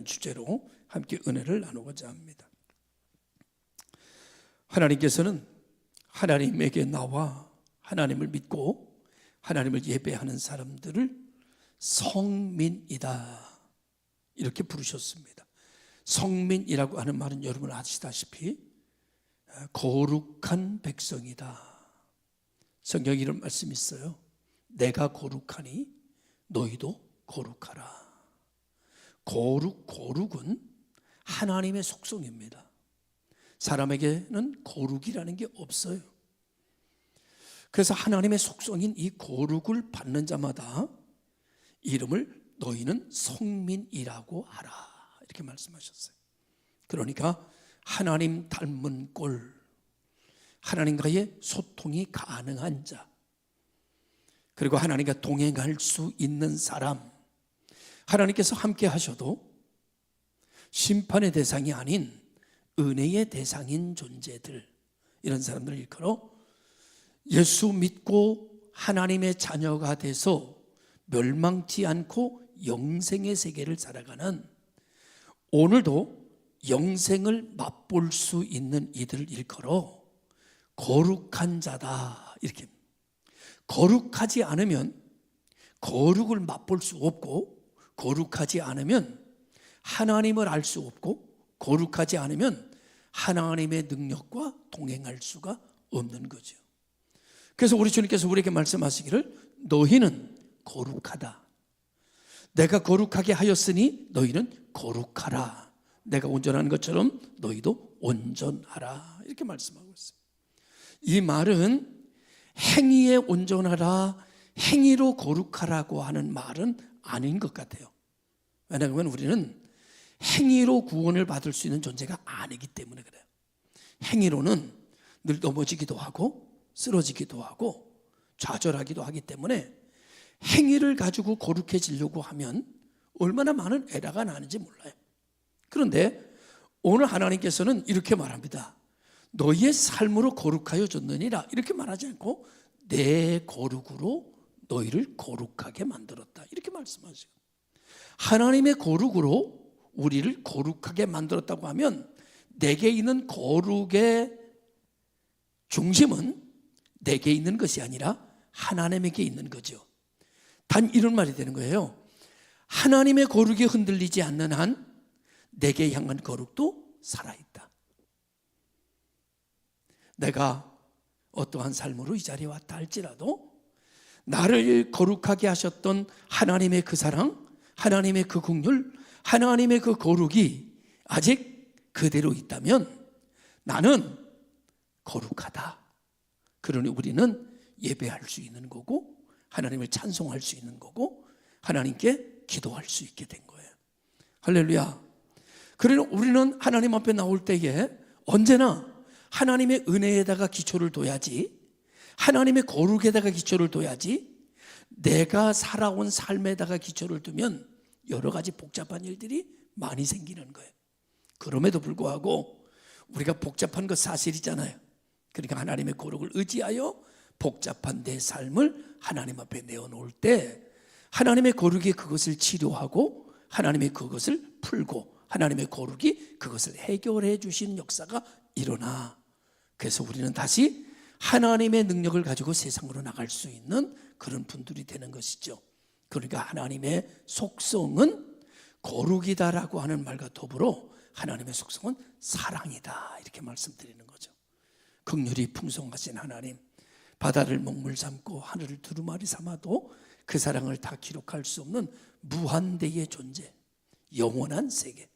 주제로 함께 은혜를 나누고자 합니다. 하나님께서는 하나님에게 나와 하나님을 믿고 하나님을 예배하는 사람들을 성민이다 이렇게 부르셨습니다. 성민이라고 하는 말은 여러분 아시다시피 거룩한 백성이다. 성경에 이런 말씀이 있어요. 내가 거룩하니 너희도 거룩하라. 거룩은 하나님의 속성입니다. 사람에게는 거룩이라는 게 없어요. 그래서 하나님의 속성인 이 거룩을 받는 자마다 이름을 너희는 성민이라고 하라 이렇게 말씀하셨어요. 그러니까 하나님 닮은 꼴, 하나님과의 소통이 가능한 자, 그리고 하나님과 동행할 수 있는 사람, 하나님께서 함께 하셔도 심판의 대상이 아닌 은혜의 대상인 존재들, 이런 사람들을 일컬어 예수 믿고 하나님의 자녀가 돼서 멸망치 않고 영생의 세계를 살아가는, 오늘도 영생을 맛볼 수 있는 이들을 일컬어 거룩한 자다 이렇게. 거룩하지 않으면 거룩을 맛볼 수 없고, 거룩하지 않으면 하나님을 알 수 없고, 거룩하지 않으면 하나님의 능력과 동행할 수가 없는 거죠. 그래서 우리 주님께서 우리에게 말씀하시기를 너희는 거룩하다. 내가 거룩하게 하였으니 너희는 거룩하라. 내가 온전한 것처럼 너희도 온전하라 이렇게 말씀하고 있습니다. 이 말은 행위에 온전하라, 행위로 거룩하라고 하는 말은 아닌 것 같아요. 왜냐하면 우리는 행위로 구원을 받을 수 있는 존재가 아니기 때문에 그래요. 행위로는 늘 넘어지기도 하고 쓰러지기도 하고 좌절하기도 하기 때문에 행위를 가지고 거룩해지려고 하면 얼마나 많은 에러가 나는지 몰라요. 그런데 오늘 하나님께서는 이렇게 말합니다. 너희의 삶으로 거룩하여 줬느니라 이렇게 말하지 않고 내 거룩으로 너희를 거룩하게 만들었다 이렇게 말씀하세요. 하나님의 거룩으로 우리를 거룩하게 만들었다고 하면 내게 있는 거룩의 중심은 내게 있는 것이 아니라 하나님에게 있는 거죠. 단 이런 말이 되는 거예요. 하나님의 거룩이 흔들리지 않는 한 내게 향한 거룩도 살아있다. 내가 어떠한 삶으로 이 자리에 왔다 할지라도 나를 거룩하게 하셨던 하나님의 그 사랑, 하나님의 그 긍휼, 하나님의 그 거룩이 아직 그대로 있다면 나는 거룩하다. 그러니 우리는 예배할 수 있는 거고 하나님을 찬송할 수 있는 거고 하나님께 기도할 수 있게 된 거예요. 할렐루야. 그러니 우리는 하나님 앞에 나올 때에 언제나 하나님의 은혜에다가 기초를 둬야지, 하나님의 거룩에다가 기초를 둬야지, 내가 살아온 삶에다가 기초를 두면 여러 가지 복잡한 일들이 많이 생기는 거예요. 그럼에도 불구하고 우리가 복잡한 것 사실이잖아요. 그러니까 하나님의 거룩을 의지하여 복잡한 내 삶을 하나님 앞에 내어놓을 때 하나님의 거룩이 그것을 치료하고 하나님의 그것을 풀고 하나님의 거룩이 그것을 해결해 주시는 역사가 일어나. 그래서 우리는 다시 하나님의 능력을 가지고 세상으로 나갈 수 있는 그런 분들이 되는 것이죠. 그러니까 하나님의 속성은 거룩이다라고 하는 말과 더불어 하나님의 속성은 사랑이다 이렇게 말씀드리는 거죠. 긍휼이 풍성하신 하나님, 바다를 먹물 삼고 하늘을 두루마리 삼아도 그 사랑을 다 기록할 수 없는 무한대의 존재, 영원한 세계.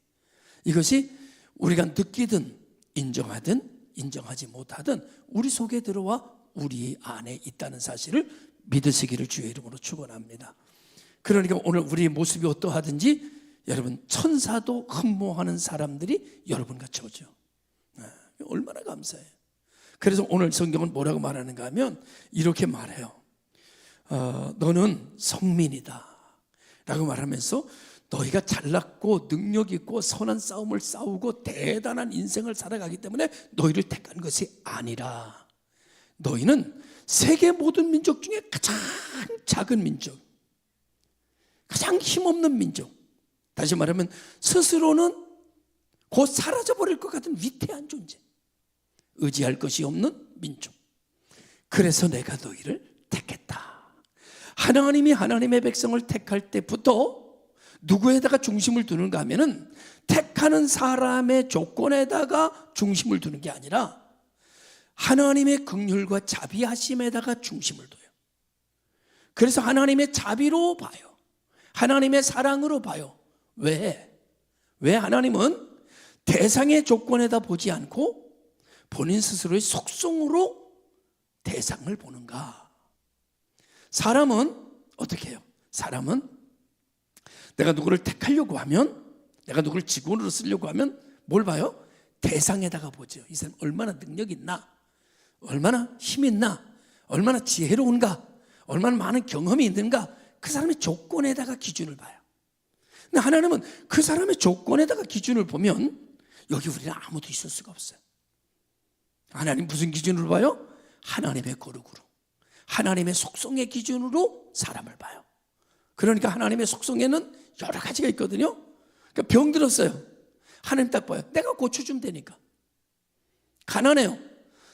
이것이 우리가 느끼든 인정하든 인정하지 못하든 우리 속에 들어와 우리 안에 있다는 사실을 믿으시기를 주의 이름으로 축원합니다. 그러니까 오늘 우리의 모습이 어떠하든지 여러분 천사도 흠모하는 사람들이 여러분과 저죠. 얼마나 감사해요. 그래서 오늘 성경은 뭐라고 말하는가 하면 이렇게 말해요. 너는 성민이다 라고 말하면서 너희가 잘났고 능력 있고 선한 싸움을 싸우고 대단한 인생을 살아가기 때문에 너희를 택한 것이 아니라 너희는 세계 모든 민족 중에 가장 작은 민족, 가장 힘없는 민족, 다시 말하면 스스로는 곧 사라져버릴 것 같은 위태한 존재, 의지할 것이 없는 민족. 그래서 내가 너희를 택했다. 하나님이 하나님의 백성을 택할 때부터 누구에다가 중심을 두는가 하면은 택하는 사람의 조건에다가 중심을 두는 게 아니라 하나님의 긍휼과 자비하심에다가 중심을 둬요. 그래서 하나님의 자비로 봐요. 하나님의 사랑으로 봐요. 왜 하나님은 대상의 조건에다 보지 않고 본인 스스로의 속성으로 대상을 보는가? 사람은 어떻게 해요? 사람은 내가 누구를 택하려고 하면, 내가 누구를 직원으로 쓰려고 하면 뭘 봐요? 대상에다가 보죠. 이 사람 얼마나 능력 있나? 얼마나 힘 있나? 얼마나 지혜로운가? 얼마나 많은 경험이 있는가? 그 사람의 조건에다가 기준을 봐요. 근데 하나님은 그 사람의 조건에다가 기준을 보면 여기 우리는 아무도 있을 수가 없어요. 하나님 무슨 기준으로 봐요? 하나님의 거룩으로, 하나님의 속성의 기준으로 사람을 봐요. 그러니까 하나님의 속성에는 여러 가지가 있거든요. 그러니까 병 들었어요. 하나님 딱 봐요. 내가 고쳐주면 되니까. 가난해요.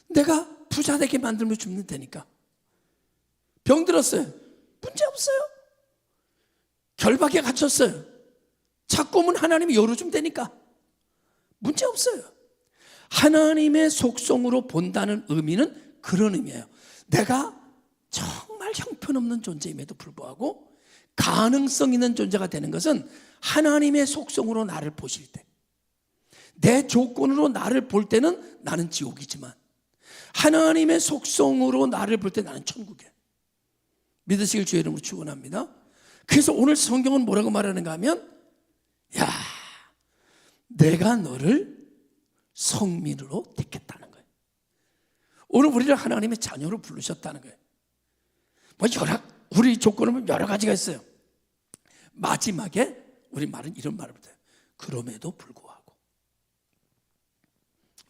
내가 부자 되게 만들면 주면 되니까. 병 들었어요. 문제 없어요. 결박에 갇혔어요. 자꾸 오면 하나님이 열어주면 되니까. 문제 없어요. 하나님의 속성으로 본다는 의미는 그런 의미예요. 내가 정말 형편없는 존재임에도 불구하고 가능성 있는 존재가 되는 것은 하나님의 속성으로 나를 보실 때, 내 조건으로 나를 볼 때는 나는 지옥이지만 하나님의 속성으로 나를 볼 때 나는 천국이에요. 믿으시길 주의 이름으로 축원합니다. 그래서 오늘 성경은 뭐라고 말하는가 하면, 야, 내가 너를 성민으로 택했다는 거예요. 오늘 우리를 하나님의 자녀로 부르셨다는 거예요. 우리 조건은 여러 가지가 있어요. 마지막에 우리 말은 이런 말을 해요. 그럼에도 불구하고.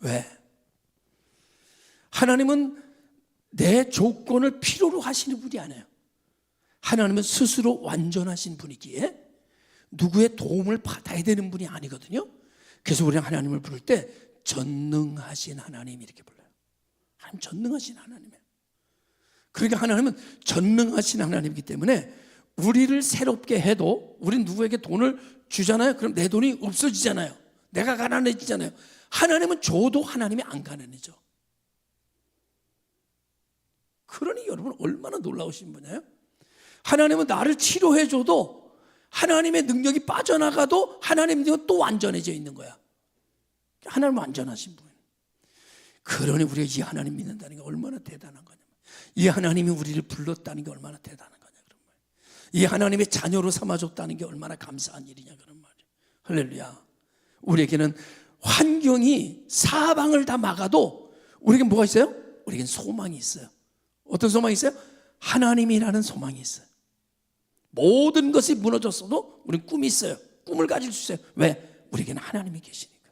왜? 하나님은 내 조건을 필요로 하시는 분이 아니에요. 하나님은 스스로 완전하신 분이기에 누구의 도움을 받아야 되는 분이 아니거든요. 그래서 우리는 하나님을 부를 때 전능하신 하나님 이렇게 불러요. 하나님 전능하신 하나님이에요. 그러니까 하나님은 전능하신 하나님이기 때문에 우리를 새롭게 해도, 우린 누구에게 돈을 주잖아요. 그럼 내 돈이 없어지잖아요. 내가 가난해지잖아요. 하나님은 줘도 하나님이 안 가난해져. 그러니 여러분 얼마나 놀라우신 분이에요? 하나님은 나를 치료해줘도 하나님의 능력이 빠져나가도 하나님의 능력은 또 완전해져 있는 거야. 하나님은 완전하신 분. 그러니 우리가 이 하나님 믿는다는 게 얼마나 대단한 거냐. 이 하나님이 우리를 불렀다는 게 얼마나 대단한 거냐. 그런 말이에요. 이 하나님의 자녀로 삼아줬다는 게 얼마나 감사한 일이냐. 그런 말이에요. 할렐루야. 우리에게는 환경이 사방을 다 막아도 우리에게 뭐가 있어요? 우리에겐 소망이 있어요. 어떤 소망이 있어요? 하나님이라는 소망이 있어요. 모든 것이 무너졌어도 우리는 꿈이 있어요. 꿈을 가질 수 있어요. 왜? 우리에게는 하나님이 계시니까.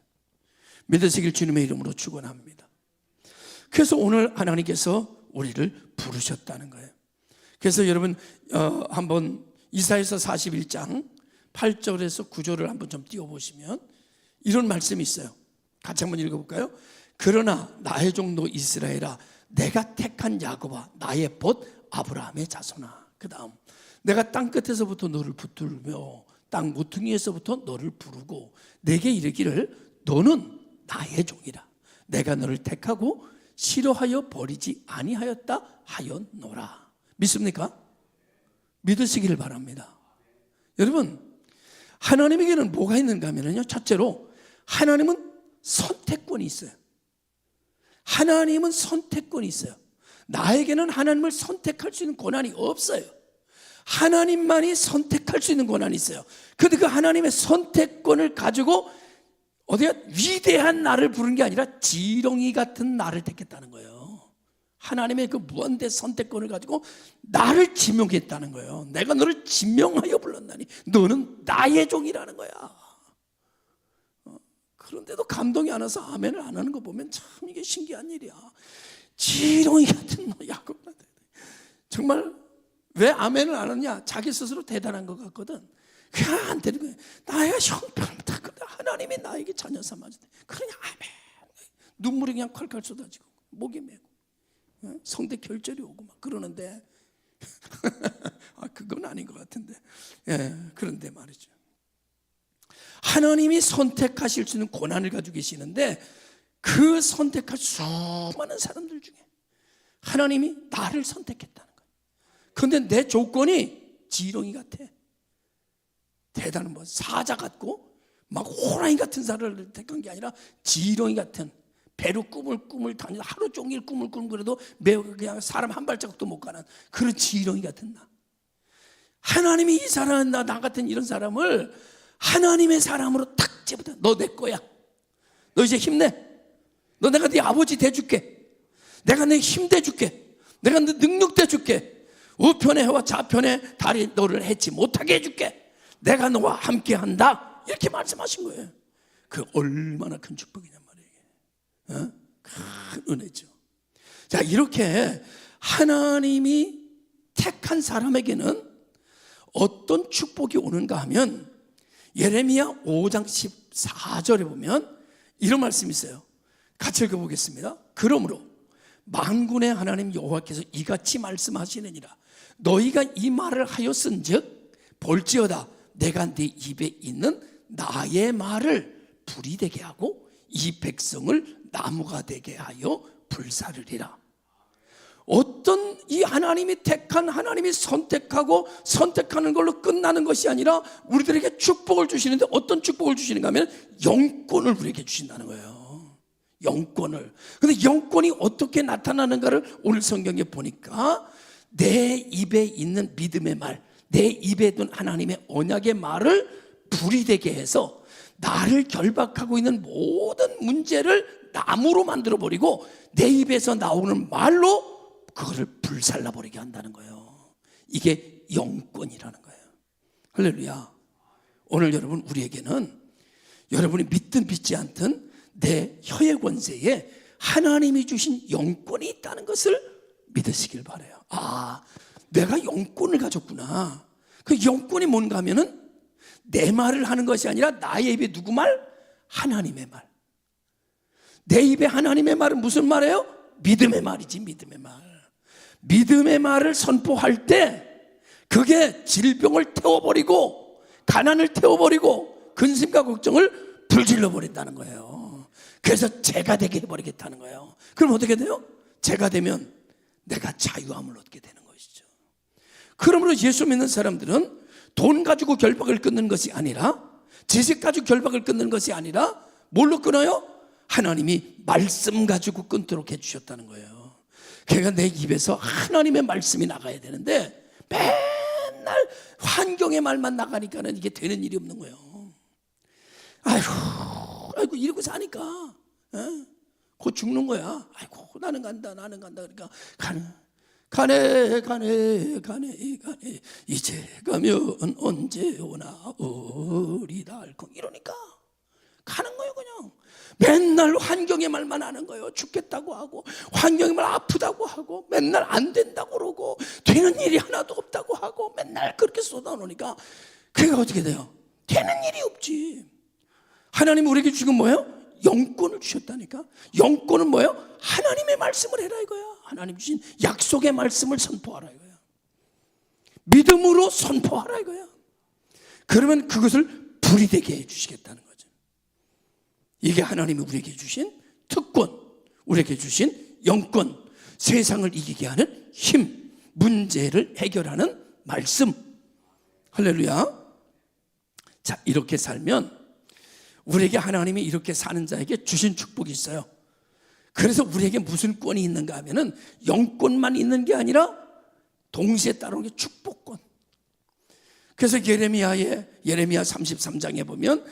믿으시길 주님의 이름으로 축원합니다. 그래서 오늘 하나님께서 우리를 부르셨다는 거예요. 그래서 여러분 한번 이사야서 41장 8절에서 9절을 한번 좀 띄워보시면 이런 말씀이 있어요. 같이 한번 읽어볼까요? 그러나 나의 종도 이스라엘아, 내가 택한 야곱아, 나의 벗 아브라함의 자손아. 그 다음, 내가 땅 끝에서부터 너를 붙들며 땅 모퉁이에서부터 너를 부르고 내게 이르기를 너는 나의 종이라. 내가 너를 택하고 싫어하여 버리지 아니하였다 하였노라. 믿습니까? 믿으시기를 바랍니다. 여러분, 하나님에게는 뭐가 있는가 하면요, 첫째로 하나님은 선택권이 있어요. 하나님은 선택권이 있어요. 나에게는 하나님을 선택할 수 있는 권한이 없어요. 하나님만이 선택할 수 있는 권한이 있어요. 그런데 그 하나님의 선택권을 가지고 어디가 위대한 나를 부른 게 아니라 지렁이 같은 나를 택했다는 거예요. 하나님의 그 무한대 선택권을 가지고 나를 지명했다는 거예요. 내가 너를 지명하여 불렀나니 너는 나의 종이라는 거야. 그런데도 감동이 안 와서 아멘을 안 하는 거 보면 참 이게 신기한 일이야. 지렁이 같은 너 야곱한테 정말 왜 아멘을 안 하냐? 자기 스스로 대단한 것 같거든. 그냥 안 되는 거예요. 나의 형편부터 하나님이 나에게 자녀 삼아주대. 그러냐 아멘. 눈물이 그냥 콸콸 쏟아지고 목이 메고 성대 결절이 오고 막 그러는데 그건 아닌 것 같은데 그런데 말이죠. 하나님이 선택하실 수 있는 고난을 가지고 계시는데 그 선택할 수많은 사람들 중에 하나님이 나를 선택했다는 거예요. 그런데 내 조건이 지렁이 같아. 대단한 사자 같고 막 호랑이 같은 사람을 택한 게 아니라 지렁이 같은, 배로 꿈을 다니고 하루 종일 꿈을 꾸는 그래도 매우 그냥 사람 한 발자국도 못 가는 그런 지렁이 같은 나. 하나님이 이 사람 나 같은 이런 사람을 하나님의 사람으로 탁 집어다. 너 내 거야. 너 이제 힘내. 너 내가 네 아버지 돼줄게. 내가 내 힘 돼줄게. 내가 네 능력 돼줄게. 우편의 해와 좌편의 달이 너를 해치 못하게 해줄게. 내가 너와 함께 한다. 이렇게 말씀하신 거예요. 그 얼마나 큰 축복이냔 말이에요. 큰 은혜죠. 자, 이렇게 하나님이 택한 사람에게는 어떤 축복이 오는가 하면 예레미야 5장 14절에 보면 이런 말씀이 있어요. 같이 읽어보겠습니다. 그러므로 만군의 하나님 여호와께서 이같이 말씀하시느니라. 너희가 이 말을 하였은즉 볼지어다 내가 네 입에 있는 나의 말을 불이 되게 하고 이 백성을 나무가 되게 하여 불사르리라. 어떤 이 하나님이 택한, 하나님이 선택하고 선택하는 걸로 끝나는 것이 아니라 우리들에게 축복을 주시는데 어떤 축복을 주시는가 하면 영권을 우리에게 주신다는 거예요. 영권을. 근데 영권이 어떻게 나타나는가를 오늘 성경에 보니까 내 입에 있는 믿음의 말, 내 입에 둔 하나님의 언약의 말을 불이 되게 해서 나를 결박하고 있는 모든 문제를 나무로 만들어버리고 내 입에서 나오는 말로 그거를 불살라버리게 한다는 거예요. 이게 영권이라는 거예요. 할렐루야. 오늘 여러분, 우리에게는 여러분이 믿든 믿지 않든 내 혀의 권세에 하나님이 주신 영권이 있다는 것을 믿으시길 바라요. 내가 영권을 가졌구나. 그 영권이 뭔가 하면은 내 말을 하는 것이 아니라 나의 입에 누구 말? 하나님의 말. 내 입에 하나님의 말은 무슨 말이에요? 믿음의 말이지, 믿음의 말. 믿음의 말을 선포할 때 그게 질병을 태워버리고 가난을 태워버리고 근심과 걱정을 불질러 버린다는 거예요. 그래서 죄가 되게 해버리겠다는 거예요. 그럼 어떻게 돼요? 죄가 되면 내가 자유함을 얻게 되는 것이죠. 그러므로 예수 믿는 사람들은 돈 가지고 결박을 끊는 것이 아니라, 지식 가지고 결박을 끊는 것이 아니라 뭘로 끊어요? 하나님이 말씀 가지고 끊도록 해주셨다는 거예요. 그러니까 내 입에서 하나님의 말씀이 나가야 되는데 맨날 환경의 말만 나가니까는 이게 되는 일이 없는 거예요. 아이고 이러고 사니까 곧 죽는 거야. 아이고 나는 간다 그러니까 가네 이제 가면 언제 오나 어리다 알콩 이러니까 가는 거예요. 그냥 맨날 환경의 말만 하는 거예요. 죽겠다고 하고 환경의 말 아프다고 하고 맨날 안 된다고 그러고 되는 일이 하나도 없다고 하고 맨날 그렇게 쏟아놓으니까 그게 어떻게 돼요? 되는 일이 없지. 하나님이 우리에게 지금 뭐예요? 영권을 주셨다니까. 영권은 뭐예요? 하나님의 말씀을 해라 이거야. 하나님 주신 약속의 말씀을 선포하라 이거야. 믿음으로 선포하라 이거야. 그러면 그것을 불이 되게 해주시겠다는 거죠. 이게 하나님이 우리에게 주신 특권, 우리에게 주신 영권, 세상을 이기게 하는 힘, 문제를 해결하는 말씀. 할렐루야. 자, 이렇게 살면 우리에게 하나님이 이렇게 사는 자에게 주신 축복이 있어요. 그래서 우리에게 무슨 권이 있는가 하면은 영권만 있는 게 아니라 동시에 따르는 게 축복권. 그래서 예레미야 33장에 보면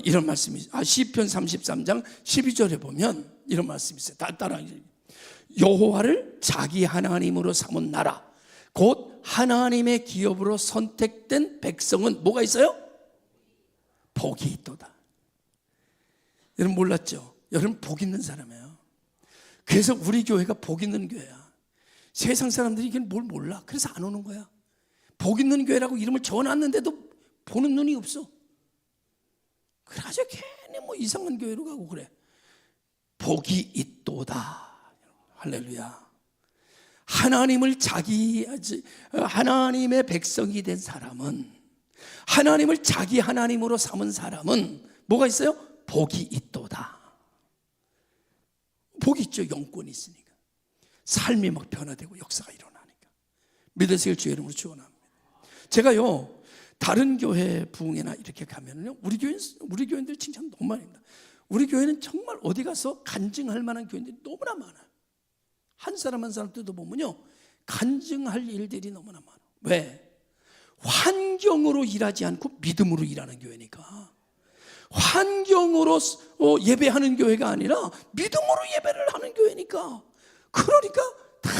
이런 말씀이 시편 33장 12절에 보면 이런 말씀이 있어요. 따라 여호와를 자기 하나님으로 삼은 나라 곧 하나님의 기업으로 선택된 백성은 뭐가 있어요? 복이 있도다. 여러분 몰랐죠? 여러분 복 있는 사람이에요. 그래서 우리 교회가 복 있는 교회야. 세상 사람들이 이게 뭘 몰라. 그래서 안 오는 거야. 복 있는 교회라고 이름을 적어놨는데도 보는 눈이 없어. 그래가지고 괜히 뭐 이상한 교회로 가고 그래. 복이 있도다. 할렐루야. 하나님의 백성이 된 사람은, 하나님을 자기 하나님으로 삼은 사람은 뭐가 있어요? 복이 있도다. 복이 있죠. 영권이 있으니까. 삶이 막 변화되고 역사가 일어나니까. 믿으실 주의 이름으로 축원합니다. 제가요, 다른 교회 부흥회나 이렇게 가면은요, 우리 교인들 칭찬 너무 많이 합니다. 우리 교회는 정말 어디 가서 간증할 만한 교인들이 너무나 많아요. 한 사람 한 사람 뜯어보면요, 간증할 일들이 너무나 많아요. 왜? 환경으로 일하지 않고 믿음으로 일하는 교회니까. 환경으로 예배하는 교회가 아니라 믿음으로 예배를 하는 교회니까. 그러니까 다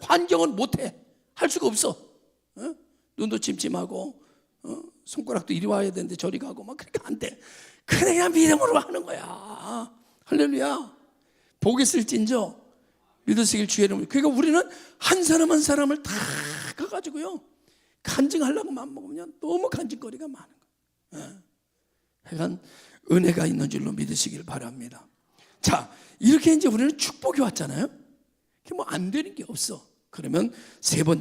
환경은 못해. 할 수가 없어. 눈도 침침하고 손가락도 이리 와야 되는데 저리 가고 막 그렇게 안 돼. 그냥 믿음으로 하는 거야. 할렐루야. 복 있을진저 믿으시길 주의 이름으로. 그러니까 우리는 한 사람 한 사람을 다 가가지고요, 간증하려고 마음먹으면 너무 간증거리가 많은 거예요. 하여간 은혜가 있는 줄로 믿으시길 바랍니다. 자, 이렇게 이제 우리는 축복이 왔잖아요. 뭐 안 되는 게 없어. 그러면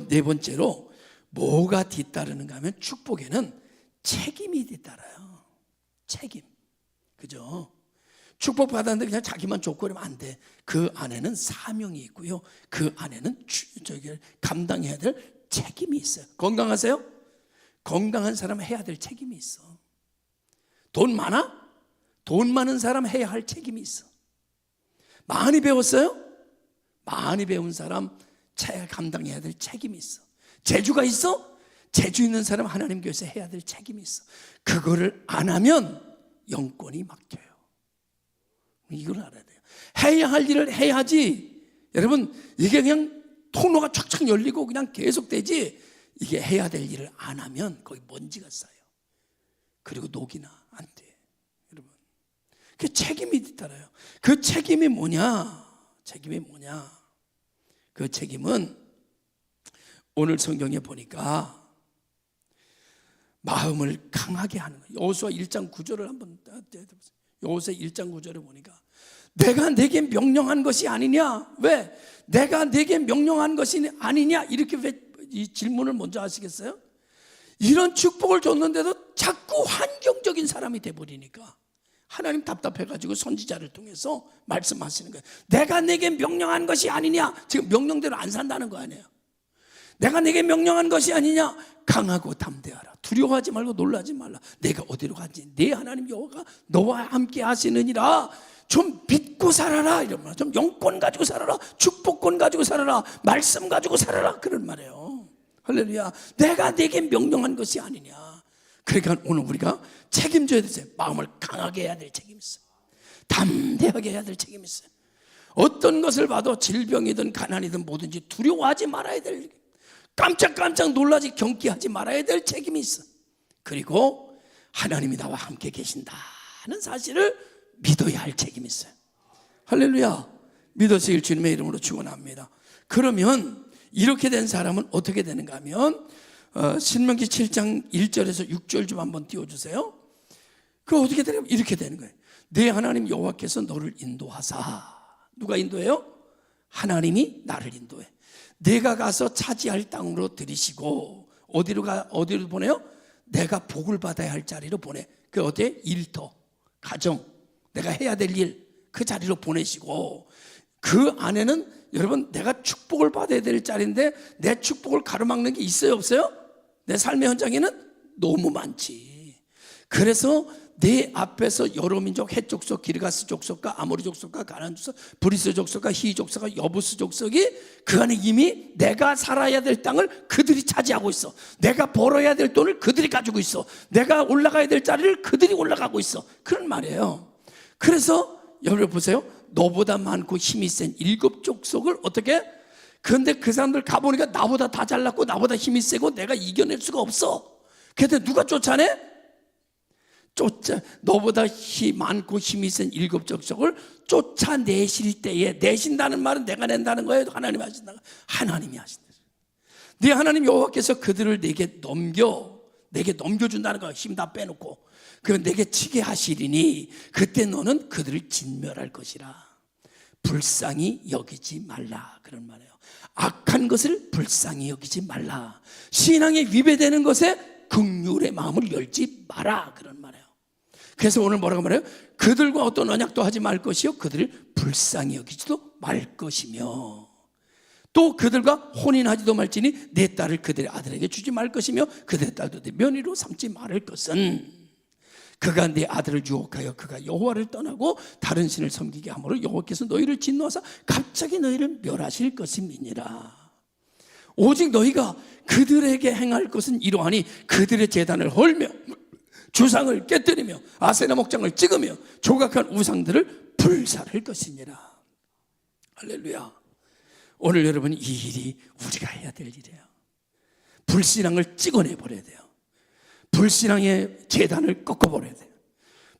네 번째로 뭐가 뒤따르는가 하면, 축복에는 책임이 뒤따라요. 책임. 그죠? 축복 받았는데 그냥 자기만 좋고 그러면 안 돼. 그 안에는 사명이 있고요, 그 안에는 감당해야 될 책임이 있어요. 건강하세요? 건강한 사람은 해야 될 책임이 있어. 돈 많아? 돈 많은 사람 해야 할 책임이 있어. 많이 배웠어요? 많이 배운 사람 감당해야 될 책임이 있어. 재주가 있어? 재주 있는 사람 하나님 교회에서 해야 될 책임이 있어. 그거를 안 하면 영권이 막혀요. 이걸 알아야 돼요. 해야 할 일을 해야지. 여러분, 이게 그냥 통로가 촥촥 열리고 그냥 계속 되지, 이게 해야 될 일을 안 하면 거기 먼지가 쌓여. 그리고 녹이나 안 돼. 여러분, 그 책임이 뒤따라요. 그 책임이 뭐냐? 그 책임은 오늘 성경에 보니까 마음을 강하게 하는 거예요. 여호수아 1장 9절을 한번 보세요. 여호수아 1장 9절을 보니까 내가 내게 명령한 것이 아니냐? 왜? 내가 내게 명령한 것이 아니냐? 이렇게 왜 이 질문을 먼저 하시겠어요? 이런 축복을 줬는데도 자꾸 환경적인 사람이 돼버리니까 하나님 답답해가지고 선지자를 통해서 말씀하시는 거예요. 내가 내게 명령한 것이 아니냐? 지금 명령대로 안 산다는 거 아니에요. 내가 내게 명령한 것이 아니냐? 강하고 담대하라. 두려워하지 말고 놀라지 말라. 내가 어디로 간지 내 하나님 여호와가 너와 함께 하시느니라. 좀 믿고 살아라, 이런 말. 좀 영권 가지고 살아라, 축복권 가지고 살아라, 말씀 가지고 살아라, 그런 말이에요. 할렐루야. 내가 내게 명령한 것이 아니냐. 그러니까 오늘 우리가 책임져야 되세요. 마음을 강하게 해야 될 책임이 있어요. 담대하게 해야 될 책임이 있어요. 어떤 것을 봐도 질병이든 가난이든 뭐든지 두려워하지 말아야 될, 깜짝깜짝 놀라지 경계하지 말아야 될 책임이 있어. 그리고 하나님이 나와 함께 계신다는 사실을 믿어야 할 책임이 있어요. 할렐루야. 믿으실 주님의 이름으로 축원합니다. 그러면 이렇게 된 사람은 어떻게 되는가 하면 신명기 7장 1절에서 6절 좀 한번 띄워주세요. 그 어떻게 되냐면 이렇게 되는 거예요. 내 하나님 여호와께서 너를 인도하사. 누가 인도해요? 하나님이 나를 인도해. 내가 가서 차지할 땅으로 들이시고, 어디로 보내요? 내가 복을 받아야 할 자리로 보내. 그 어때? 일터, 가정, 내가 해야 될 일, 그 자리로 보내시고, 그 안에는 여러분 내가 축복을 받아야 될 자리인데 내 축복을 가로막는 게 있어요, 없어요? 내 삶의 현장에는 너무 많지. 그래서 내 앞에서 여러 민족, 헷 족속, 기르가스 족속과 아모리 족속과 가나안 족속, 브리스 족속과 히 족속과 여부스 족속이 그 안에 이미 내가 살아야 될 땅을 그들이 차지하고 있어. 내가 벌어야 될 돈을 그들이 가지고 있어. 내가 올라가야 될 자리를 그들이 올라가고 있어. 그런 말이에요. 그래서 여러분 보세요. 너보다 많고 힘이 센 7족속을 어떻게? 그런데 그 사람들 가보니까 나보다 다 잘났고 나보다 힘이 세고 내가 이겨낼 수가 없어. 그런데 누가 쫓아내? 너보다 많고 힘이 센 7족속을 쫓아내실 때에, 내신다는 말은 내가 낸다는 거예요? 하나님이 하신다? 하나님이 하신다. 네 하나님 여호와께서 그들을 내게 넘겨 내게 넘겨준다는 거야. 힘 다 빼놓고. 그럼 내게 치게 하시리니 그때 너는 그들을 진멸할 것이라. 불쌍히 여기지 말라. 그런 말이에요. 악한 것을 불쌍히 여기지 말라. 신앙에 위배되는 것에 긍휼의 마음을 열지 마라. 그런 말이에요. 그래서 오늘 뭐라고 말해요? 그들과 어떤 언약도 하지 말 것이요 그들을 불쌍히 여기지도 말 것이며 또 그들과 혼인하지도 말지니 내 딸을 그들의 아들에게 주지 말 것이며 그들의 딸도 내 며느리로 삼지 말을 것은 그가 내 아들을 유혹하여 그가 여호와를 떠나고 다른 신을 섬기게 하므로 여호와께서 너희를 진노하사 갑자기 너희를 멸하실 것임이니라. 오직 너희가 그들에게 행할 것은 이러하니 그들의 제단을 헐며 주상을 깨뜨리며 아세라 목장을 찍으며 조각한 우상들을 불살할 것이니라. 할렐루야. 오늘 여러분 이 일이 우리가 해야 될 일이에요. 불신앙을 찍어내버려야 돼요. 불신앙의 제단을 꺾어버려야 돼요.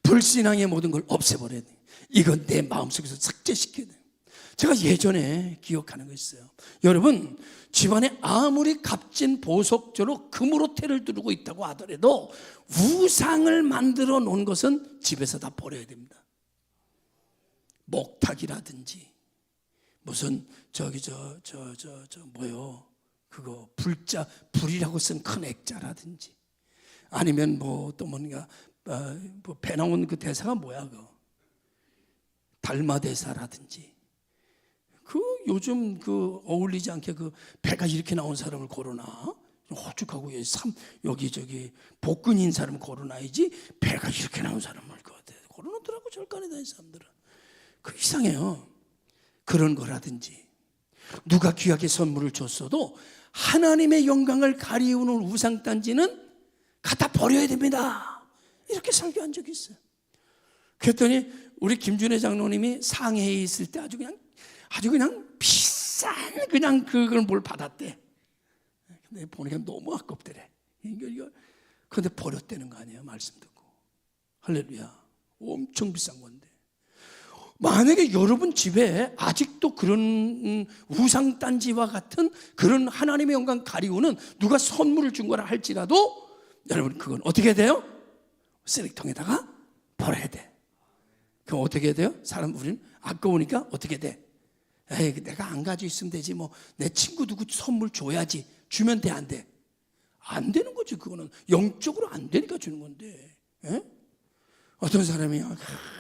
불신앙의 모든 걸 없애버려야 돼요. 이건 내 마음속에서 삭제시켜야 돼요. 제가 예전에 기억하는 거 있어요. 여러분 집안에 아무리 값진 보석조로 금으로 태를 두르고 있다고 하더라도 우상을 만들어 놓은 것은 집에서 다 버려야 됩니다. 목탁이라든지 무슨 뭐요 그거 불이라고 쓴 큰 액자라든지 아니면 뭐 또 뭔가 뭐 배 나온 그 대사가 뭐야 그 달마대사라든지 그 요즘 그 어울리지 않게 그 배가 이렇게 나온 사람을 걸어놔. 호축하고 여기 복근인 사람 걸어놔야지 배가 이렇게 나온 사람을 걸어놓더라고 절간에 다니는 사람들은. 그 이상해요. 그런 거라든지 누가 귀하게 선물을 줬어도 하나님의 영광을 가리우는 우상단지는 갖다 버려야 됩니다. 이렇게 설교한 적이 있어요. 그랬더니 우리 김준혜 장로님이 상해에 있을 때 아주 그냥 비싼 그냥 그걸 뭘 받았대. 근데 보니까 너무 아깝더래. 그런데 버렸다는 거 아니에요. 말씀 듣고. 할렐루야. 엄청 비싼 건데. 만약에 여러분 집에 아직도 그런 우상단지와 같은 그런 하나님의 영광 가리우는 누가 선물을 준 거라 할지라도 여러분 그건 어떻게 돼요? 쓰레기통에다가 버려야 돼. 그럼 어떻게 해야 돼요? 우리는 아까우니까 어떻게 돼? 에이, 내가 안 가지고 있으면 되지 뭐 내 친구 누구 선물 줘야지. 주면 돼 안 돼? 안 되는 거지. 그거는 영적으로 안 되니까 주는 건데. 에? 어떤 사람이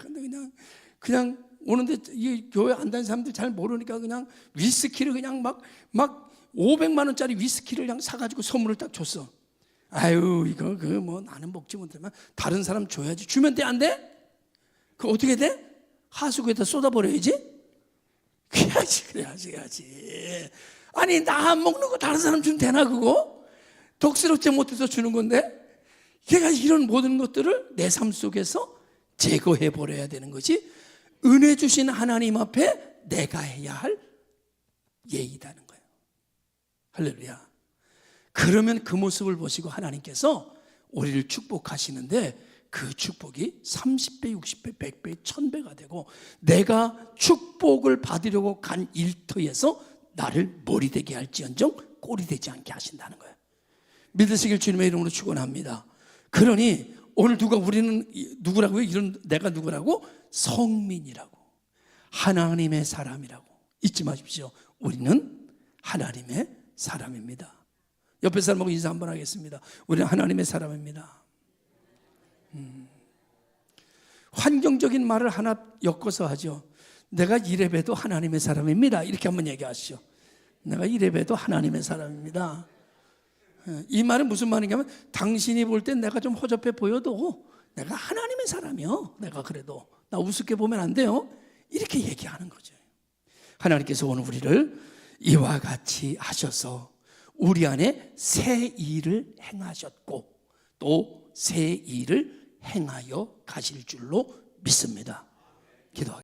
근데 그냥 오는데 이 교회 안 다니는 사람들 잘 모르니까 그냥 위스키를 그냥 막 500만 원짜리 위스키를 그냥 사가지고 선물을 딱 줬어. 아유 이거 뭐 나는 먹지 못하면 다른 사람 줘야지. 주면 돼 안 돼? 그 어떻게 돼? 하수구에다 쏟아버려야지. 그래야지. 아니 나 안 먹는 거 다른 사람 주면 되나 그거? 덕스럽지 못해서 주는 건데 걔가 이런 모든 것들을 내 삶 속에서 제거해 버려야 되는 것이 은혜 주신 하나님 앞에 내가 해야 할 예의라는 거예요. 할렐루야. 그러면 그 모습을 보시고 하나님께서 우리를 축복하시는데 그 축복이 30배, 60배, 100배, 1000배가 되고 내가 축복을 받으려고 간 일터에서 나를 머리 되게 할지언정 꼴이 되지 않게 하신다는 거예요. 믿으시길 주님의 이름으로 축원합니다. 그러니 오늘 우리는 누구라고요? 내가 누구라고? 성민이라고. 하나님의 사람이라고. 잊지 마십시오. 우리는 하나님의 사람입니다. 옆에 사람하고 인사 한번 하겠습니다. 우리는 하나님의 사람입니다. 환경적인 말을 하나 엮어서 하죠. 내가 이래봬도 하나님의 사람입니다. 이렇게 한번 얘기하시죠. 내가 이래봬도 하나님의 사람입니다. 이 말은 무슨 말인가 하면 당신이 볼 땐 내가 좀 허접해 보여도 내가 하나님의 사람이요. 내가 그래도 나 우습게 보면 안 돼요. 이렇게 얘기하는 거죠. 하나님께서 오늘 우리를 이와 같이 하셔서 우리 안에 새 일을 행하셨고 또 새 일을 행하여 가실 줄로 믿습니다. 기도하겠습니다.